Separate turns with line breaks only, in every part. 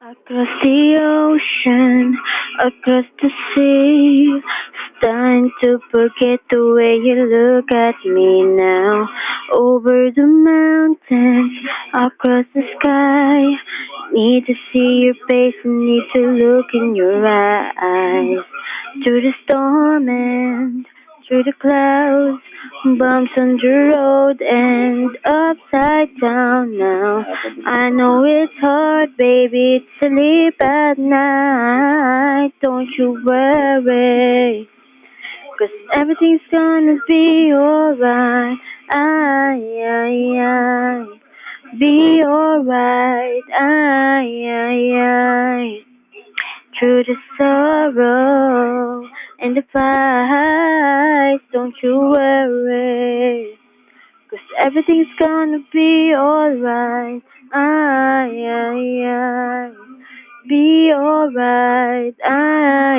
Across the ocean, across the sea, it's time to forget the way you look at me now. Over the mountains, across the sky, need to see your face and need to look in your eyes. Through the storm and through the clouds, bumps on the road and upside down now. I know it's hard, baby, to sleep at night. Don't you worry, 'cause everything's gonna be alright. I, be alright. I. Through the sorrow and the fight, don't you worry, 'cause everything's gonna be alright. I, be alright. I,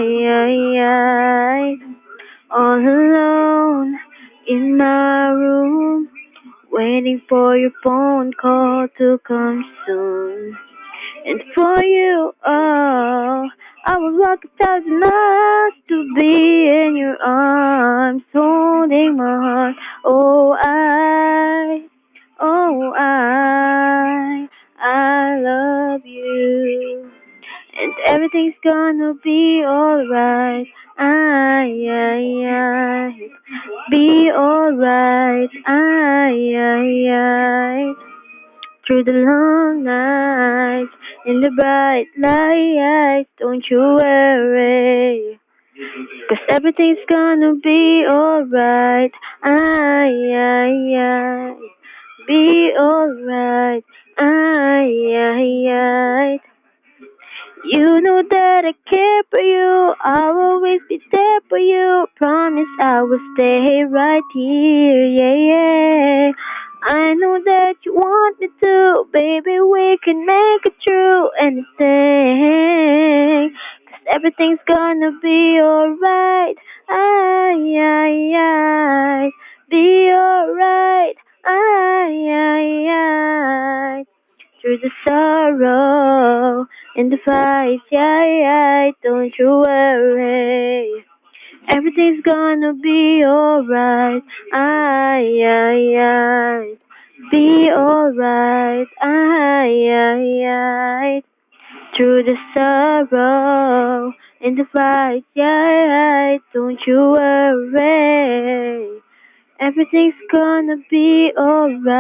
all alone in my room, waiting for your phone call to come soon. And for you, oh, I would walk 1,000 miles to be in your arms, holding my heart. I love you, and everything's gonna be alright. I, be alright. I, through the long nights, in the bright lights, don't you worry, 'cause everything's gonna be alright. I, be alright. I, you know that I care for you, I'll always be there for you. Promise I will stay right here, yeah. I know that you want me to, baby, we can make it true. Anything, 'cause everything's gonna be alright. I, be alright. I, through the sorrow and the fight, yeah, don't you worry. Everything's gonna be alright. I, be alright. I, through the sorrow and the fight, yeah, don't you worry. Everything's gonna be alright.